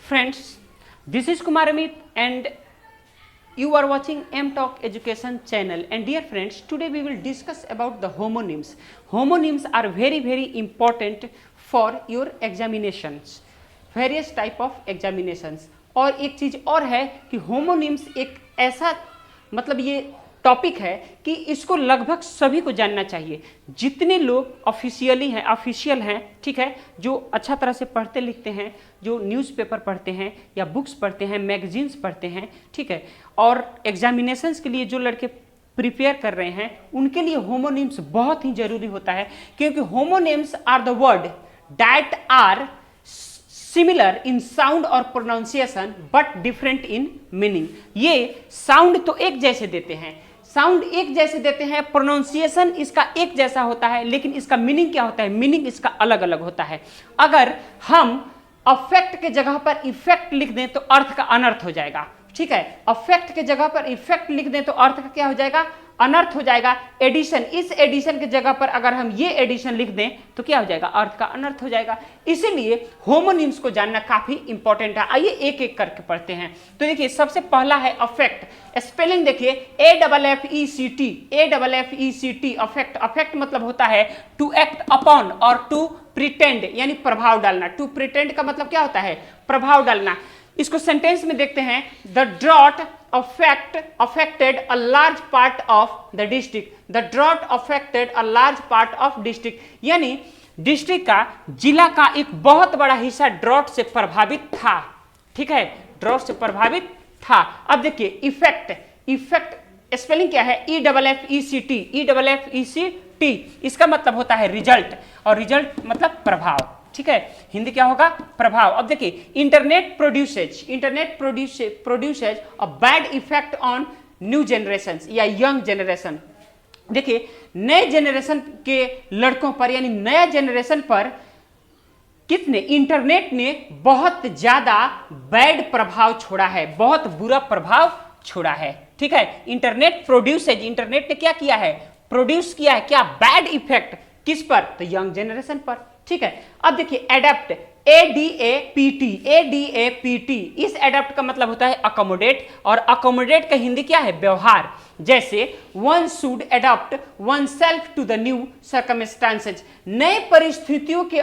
Friends, this is Kumar Amit and you are watching M Talk Education channel. And dear friends, today we will discuss about the homonyms. Homonyms are very important for your examinations, various type of examinations. और एक चीज और है कि homonyms एक ऐसा मतलब ये टॉपिक है कि इसको लगभग सभी को जानना चाहिए। जितने लोग ऑफिशियल हैं, ठीक है, जो अच्छा तरह से पढ़ते लिखते हैं, जो न्यूज़पेपर पढ़ते हैं या बुक्स पढ़ते हैं, मैगजीन्स पढ़ते हैं, ठीक है, और एग्जामिनेशंस के लिए जो लड़के प्रिपेयर कर रहे हैं उनके लिए होमोनिम्स बहुत ही जरूरी होता है, क्योंकि homonyms are the words that are similar in sound और pronunciation but different in meaning. ये साउंड तो एक जैसे देते हैं, प्रोनाउंसिएशन इसका एक जैसा होता है, लेकिन इसका मीनिंग क्या होता है, मीनिंग इसका अलग अलग होता है। अगर हम अफेक्ट के जगह पर इफेक्ट लिख दें तो अर्थ का अनर्थ हो जाएगा, ठीक है। अफेक्ट के जगह पर इफेक्ट लिख दें तो अर्थ का क्या हो जाएगा, अनर्थ हो जाएगा। एडिशन, इस एडिशन के जगह पर अगर हम ये एडिशन लिख दें तो क्या हो जाएगा, अर्थ का अनर्थ हो जाएगा। इसीलिए होमोनिम्स को जानना काफी इंपॉर्टेंट है। आइए एक एक करके पढ़ते हैं। तो देखिए सबसे पहला है अफेक्ट। स्पेलिंग देखिए AFFECT, अफेक्ट। अफेक्ट मतलब होता है टू एक्ट अपॉन और टू प्रिटेंड, यानी प्रभाव डालना। टू प्रिटेंड का मतलब क्या होता है, प्रभाव डालना। इसको सेंटेंस में देखते हैं, the drought affected a large part of the district. The drought affected a large part of district. यानी डिस्ट्रिक्ट का, जिला का एक बहुत बड़ा हिस्सा ड्रॉट से प्रभावित था, ठीक है, ड्रॉट से प्रभावित था। अब देखिए इफेक्ट स्पेलिंग क्या है, EFFECT। इसका मतलब होता है रिजल्ट, और रिजल्ट मतलब प्रभाव, ठीक है, हिंदी क्या होगा, प्रभाव। अब देखिए internet produces a bad effect on new generation या यंग जनरेशन। देखिए नए जनरेशन के लड़कों पर, यानी नया जनरेशन पर इंटरनेट ने बहुत ज्यादा बैड प्रभाव छोड़ा है, बहुत बुरा प्रभाव छोड़ा है, ठीक है। इंटरनेट ने क्या किया है, प्रोड्यूस किया है क्या, बैड इफेक्ट, किस पर, तो यंग जनरेशन पर, ठीक है। अब देखिए एडेप्ट, ADAPT। इस एडेप्ट का मतलब होता है अकोमोडेट, और अकोमोडेट का हिंदी क्या है, व्यवहार। जैसे one should adopt oneself to the new circumstances. नए परिस्थितियों के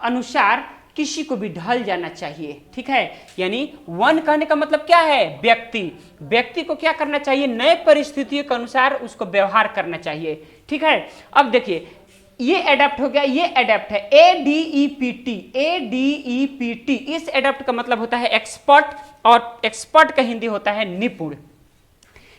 अनुसार किसी को भी ढल जाना चाहिए, ठीक है। यानी वन कहने का मतलब क्या है, व्यक्ति को क्या करना चाहिए, नए परिस्थितियों के अनुसार उसको व्यवहार करना चाहिए, ठीक है। अब देखिए ये एडेप्ट हो गया, ये एडेप्ट है ADEPT। इस एडेप्ट का मतलब होता है एक्सपर्ट, और एक्सपर्ट का हिंदी होता है निपुण।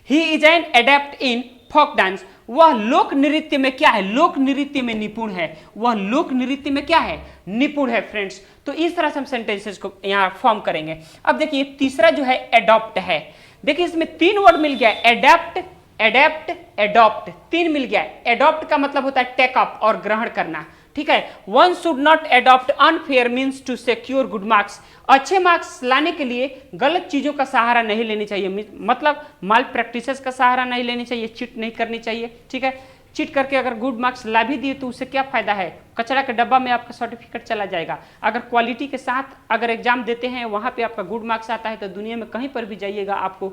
He is an adept in folk dance. वह लोक नृत्य में क्या है, लोक नृत्य में निपुण है, वह लोक नृत्य में क्या है, निपुण है फ्रेंड्स। तो इस तरह से हम सेंटेंसेस को यहां फॉर्म करेंगे। अब देखिए तीसरा जो है एडॉप्ट है। देखिए इसमें 3 वर्ड मिल गया, एडेप्ट, एडॉप्ट, 3 मिल गया। एडॉप्ट का मतलब होता है टेक अप और ग्रहण करना, ठीक है। One should not adopt unfair means to secure good marks. अच्छे मार्क्स लाने के लिए गलत चीजों का सहारा नहीं लेनी चाहिए, मतलब माल प्रैक्टिसेस का सहारा नहीं लेनी चाहिए, चिट नहीं करनी चाहिए, ठीक है। चिट करके अगर गुड मार्क्स ला भी दिए तो उससे क्या फायदा है, कचरा के डब्बा में आपका सर्टिफिकेट चला जाएगा। अगर क्वालिटी के साथ अगर एग्जाम देते हैं, वहां पे आपका गुड मार्क्स आता है, तो दुनिया में कहीं पर भी जाइएगा आपको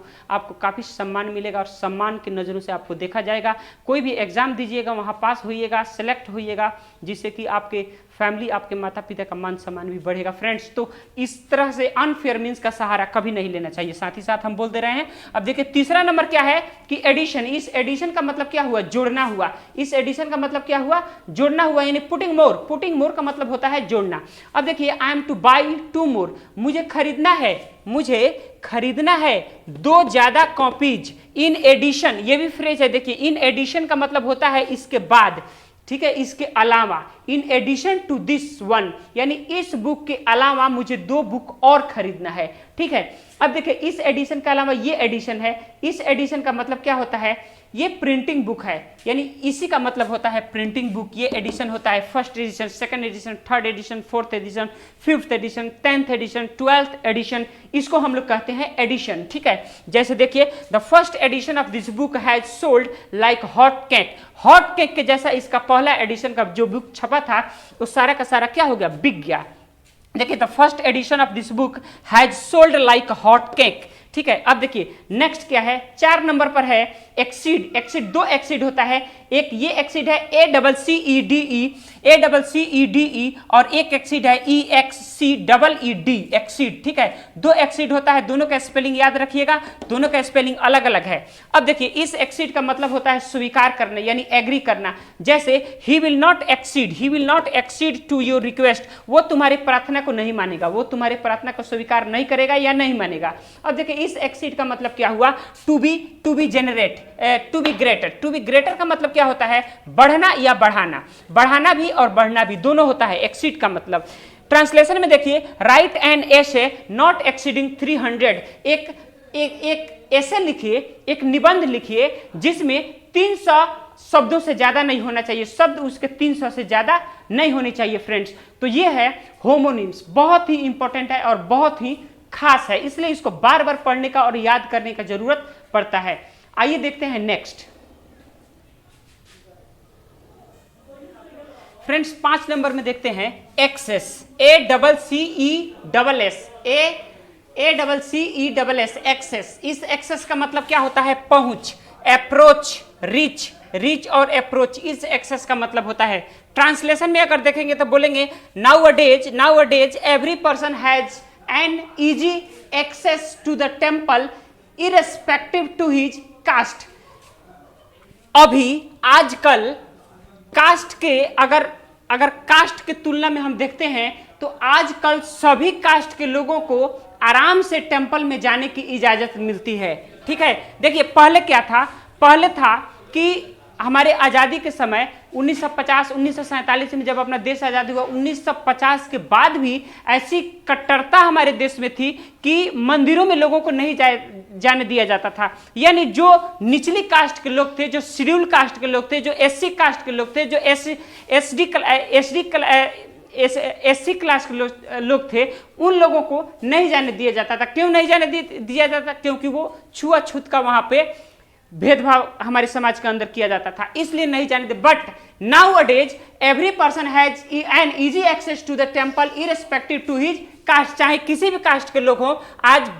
काफी सम्मान मिलेगा, और सम्मान की नजरों से आपको देखा जाएगा। कोई भी एग्जाम दीजिएगा, वहां पास होइएगा, सेलेक्ट होइएगा, जिससे कि आपके फैमिली, आपके माता पिता का मान सम्मान भी बढ़ेगा फ्रेंड्स। तो इस तरह से अनफेयर मीन्स का सहारा कभी नहीं लेना चाहिए, साथ ही साथ हम बोल दे रहे हैं। अब देखिए तीसरा नंबर क्या है कि एडिशन। इस एडिशन का मतलब क्या हुआ, जोड़ना हुआ। इस एडिशन का मतलब क्या हुआ, जोड़ना हुआ, यानी पुटिंग मोर का मतलब होता है जोड़ना। अब देखिए आई एम टू बाई 2 मोर, मुझे खरीदना है 2 ज्यादा कॉपीज इन एडिशन। ये भी फ्रेज है, देखिए इन एडिशन का मतलब होता है इसके बाद, ठीक है, इसके अलावा। In addition to this one, यानी इस बुक के अलावा मुझे 2 बुक और खरीदना है, ठीक है। अब देखिए इस एडिशन के अलावा ये एडिशन है। इस एडिशन का मतलब क्या होता है, ये प्रिंटिंग बुक है, यानी इसी का मतलब होता है प्रिंटिंग बुक। ये एडिशन होता है first edition, second edition, third edition, fourth edition, fifth edition, 10th edition, 12th edition, इसको हम लोग कहते हैं एडिशन, ठीक है। जैसे देखिए the first edition of this book has sold like hot cake. Hot cake के जैसा इसका पहला एडिशन का जो बुक छपा था वो सारा का सारा क्या हो गया, बिक गया। देखिए the first edition of this book has sold like hot cake. ठीक है, अब देखिए नेक्स्ट क्या है, 4 नंबर पर है एक्सीड। एक्सीड, 2 एक्सीड होता है, एक ये एक्सीड है ACCEDE और एक एक्सीड है EXCEED एक्सीड। ठीक है, 2 एक्सीड होता है, दोनों का स्पेलिंग याद रखिएगा, दोनों का स्पेलिंग अलग अलग है। अब देखिए इस एक्सीड का मतलब होता है स्वीकार करना यानी एग्री करना, जैसे he will not accede to your request, वो तुम्हारी प्रार्थना को नहीं मानेगा, वो तुम्हारी प्रार्थना को स्वीकार नहीं करेगा या नहीं मानेगा। अब देखिए इस एक्सीड का मतलब क्या हुआ, टू बी ग्रेटर का मतलब क्या होता है, बढ़ना या बढ़ाना, बढ़ाना भी और बढ़ना भी दोनों होता है एक्सीड का मतलब। ट्रांसलेशन में देखिए right an essay not exceeding 300, एक ऐसे लिखिए, एक निबंध लिखिए जिसमें 300 शब्दों से ज्यादा नहीं होना चाहिए, शब्द उसके 300 से ज्यादा नहीं होनी चाहिए फ्रेंड्स। तो ये है होमोनिम्स, बहुत ही इंपॉर्टेंट है और बहुत ही खास है, इसलिए इसको बार बार पढ़ने का और याद करने का जरूरत पड़ता है। आइए देखते हैं नेक्स्ट फ्रेंड्स, 5 नंबर में देखते हैं एक्सेस, ACCESS एक्सेस। इस एक्सेस का मतलब क्या होता है, पहुंच, अप्रोच, रीच और अप्रोच, इस एक्सेस का मतलब होता है। ट्रांसलेशन में अगर देखेंगे तो बोलेंगे nowadays every person has an easy access to the temple irrespective to his caste. अभी आजकल कास्ट के अगर कास्ट के तुलना में हम देखते हैं तो आजकल सभी कास्ट के लोगों को आराम से टेंपल में जाने की इजाजत मिलती है। ठीक है, देखिए पहले क्या था, पहले था कि हमारे आज़ादी के समय 1947 में जब अपना देश आज़ाद हुआ, 1950 के बाद भी ऐसी कट्टरता हमारे देश में थी कि मंदिरों में लोगों को नहीं जाने दिया जाता था। यानी जो निचली कास्ट के लोग थे, जो शेड्यूल कास्ट के लोग थे, जो SC कास्ट के लोग थे, जो SC क्लास के लोग थे, उन लोगों को नहीं जाने दिया जाता था। क्यों नहीं जाने दिया जाता, क्योंकि वो छुआछूत का वहां पे भेदभाव हमारे समाज के अंदर किया जाता था, इसलिए नहीं जाने दे। But nowadays every person has an easy access to the temple irrespective to his caste, चाहे किसी भी कास्ट के लोग हों, आज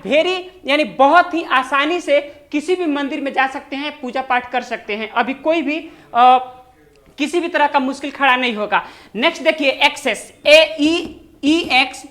यानी बहुत ही आसानी से किसी भी मंदिर में जा सकते हैं, पूजा पाठ कर सकते हैं। अभी कोई भी किसी भी तरह का मुश्किल खड़ा नहीं होगा। नेक्स्ट देखिए एक्सेस, AEXCESS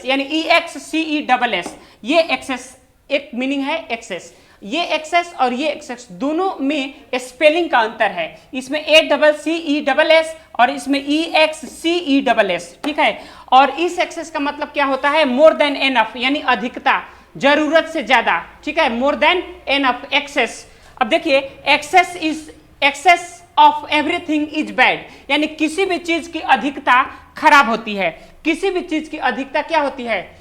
यानी EXCESS, ये एक्सेस एक मीनिंग है एक्सेस। ये एक्सेस और ये एक्सेस दोनों में स्पेलिंग का अंतर है, इसमें ACCESS और इसमें EXCESS। ठीक है, और इस एक्सेस का मतलब क्या होता है, मोर देन एनफ यानी अधिकता, जरूरत से ज्यादा। ठीक है, मोर देन एनफ एक्सेस। अब देखिए excess of everything is bad, यानी किसी भी चीज की अधिकता खराब होती है, किसी भी चीज की अधिकता क्या होती है,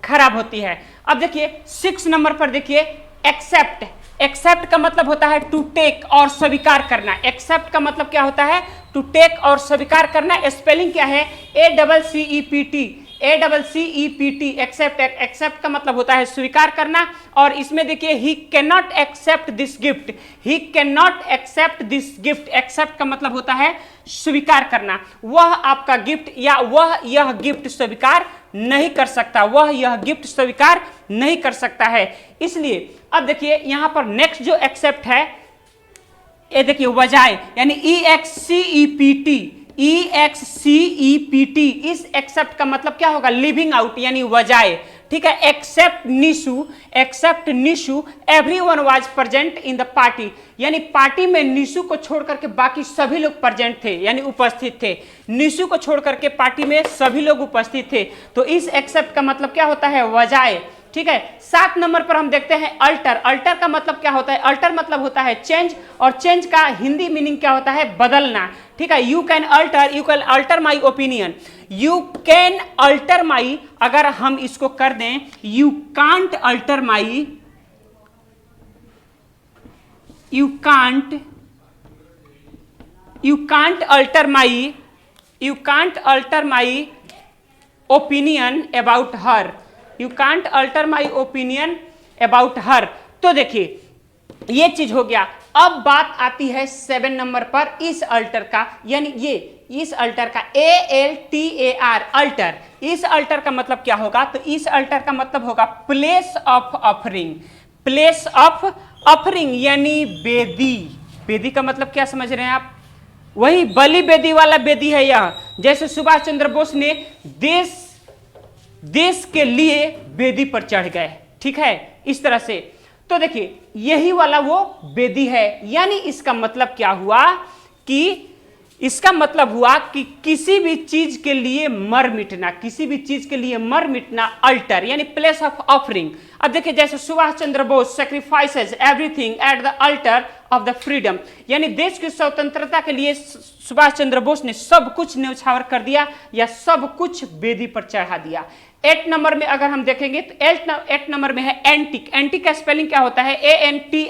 खराब होती है। अब देखिए 6 नंबर पर देखिए एक्सेप्ट का मतलब होता है टू टेक और स्वीकार करना। एक्सेप्ट का मतलब क्या होता है, टू टेक और स्वीकार करना। स्पेलिंग क्या है, ACCEPT एक्सेप्ट का मतलब होता है स्वीकार करना। और इसमें देखिए he can not accept this gift, accept का मतलब होता है स्वीकार करना। वह आपका गिफ्ट या वह यह गिफ्ट स्वीकार नहीं कर सकता, वह यह गिफ्ट स्वीकार नहीं कर सकता है। इसलिए अब देखिए यहां पर नेक्स्ट जो एक्सेप्ट है, ये देखिए वजाए यानी EXCEPT। इस एक्सेप्ट का मतलब क्या होगा, लिविंग आउट यानी वजाए। ठीक है, except Nishu everyone was present in the party, यानी पार्टी में निशु को छोड़ करके बाकी सभी लोग प्रेजेंट थे यानी उपस्थित थे। निशु को छोड़ करके पार्टी में सभी लोग उपस्थित थे, तो इस एक्सेप्ट का मतलब क्या होता है, वजाए। ठीक है, 7 नंबर पर हम देखते हैं अल्टर का मतलब क्या होता है, अल्टर मतलब होता है चेंज, और चेंज का हिंदी मीनिंग क्या होता है, बदलना। ठीक है, you can alter my opinion, you can alter my, अगर हम इसको कर दें you can't alter my, you can't alter my opinion about her, you can't alter my opinion about her. तो देखिए ये चीज हो गया। अब बात आती है 7 नंबर पर इस अल्टर का, यानी ये इस अल्टर का ALTAR अल्टर। इस अल्टर का मतलब क्या होगा? तो इस अल्टर का मतलब होगा place of offering. Place of offering यानी बेदी। बेदी का मतलब क्या समझ रहे हैं आप? वही बलि बेदी वाला बेदी है यह। जैसे सुभाष चंद्र बोस ने देश के लिए बेदी पर चढ़ गए, ठीक है, इस तरह से। तो देखिए यही वाला वो बेदी है। यानी इसका मतलब क्या हुआ कि इसका मतलब हुआ कि किसी भी चीज के लिए मर मिटना, किसी भी चीज के लिए मर मिटना अल्टर यानी प्लेस ऑफ ऑफरिंग। अब देखिए जैसे Subhash Chandra Bose sacrifices everything at the altar of the freedom, यानी देश की स्वतंत्रता के लिए सुभाष चंद्र बोस ने सब कुछ न्यौछावर कर दिया या सब कुछ बेदी पर चढ़ा दिया। 8 नंबर में अगर हम देखेंगे तो 8 नंबर में है एंटिक। एंटिक का स्पेलिंग क्या होता है? ANTIC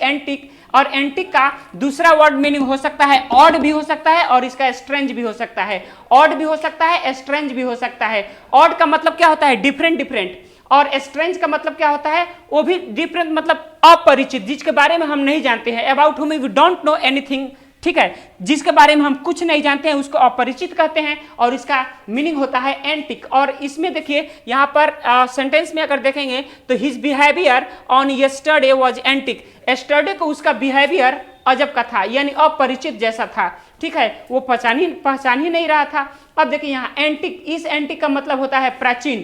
antique. और एंटिक का दूसरा वर्ड मीनिंग हो सकता है ऑड भी हो सकता है और इसका स्ट्रेंज भी हो सकता है। ऑड भी हो सकता है, स्ट्रेंज भी हो सकता है। ऑड का मतलब क्या होता है? Different different. और स्ट्रेंज का मतलब क्या होता है? वो भी डिफरेंट, मतलब अपरिचित, जिसके बारे में हम नहीं जानते हैं, about whom we don't know anything, ठीक है, जिसके बारे में हम कुछ नहीं जानते हैं उसको अपरिचित कहते हैं और इसका मीनिंग होता है एंटिक। और इसमें देखिए यहाँ पर सेंटेंस में अगर देखेंगे तो his behaviour on yesterday was antique. Yesterday को उसका बिहेवियर अजब का था, यानी अपरिचित जैसा था, ठीक है, वो पहचान ही नहीं रहा था। अब देखिए यहाँ एंटिक, इस एंटिक का मतलब होता है प्राचीन।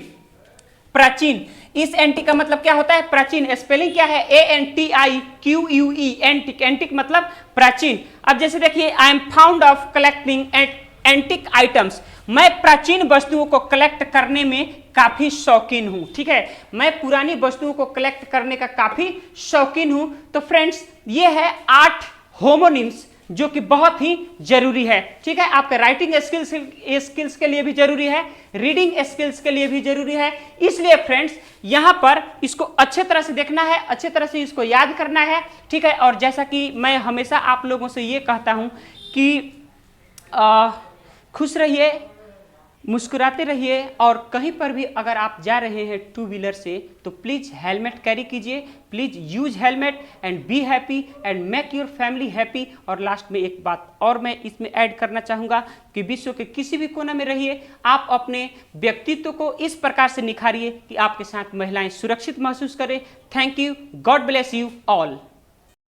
प्राचीन, इस एंटिक का मतलब क्या होता है? प्राचीन। स्पेलिंग क्या है? ANTIQUE antique. एंटिक मतलब प्राचीन। अब जैसे देखिए I am found of collecting antique items, मैं प्राचीन वस्तुओं को कलेक्ट करने में काफी शौकीन हूं, ठीक है, मैं पुरानी वस्तुओं को कलेक्ट करने का काफी शौकीन हूं। तो फ्रेंड्स ये है 8 होमोनिम्स जो कि बहुत ही जरूरी है, ठीक है, आपके राइटिंग स्किल्स के लिए भी जरूरी है, रीडिंग स्किल्स के लिए भी जरूरी है। इसलिए फ्रेंड्स यहां पर इसको अच्छे तरह से देखना है, अच्छे तरह से इसको याद करना है, ठीक है। और जैसा कि मैं हमेशा आप लोगों से ये कहता हूं कि खुश रहिए, मुस्कुराते रहिए, और कहीं पर भी अगर आप जा रहे हैं 2 व्हीलर से तो प्लीज़ हेलमेट कैरी कीजिए, please use helmet and be happy and make your family happy. और लास्ट में एक बात और मैं इसमें ऐड करना चाहूँगा कि विश्व के किसी भी कोने में रहिए, आप अपने व्यक्तित्व को इस प्रकार से निखारिए कि आपके साथ महिलाएं सुरक्षित महसूस करें। Thank you, God bless you all.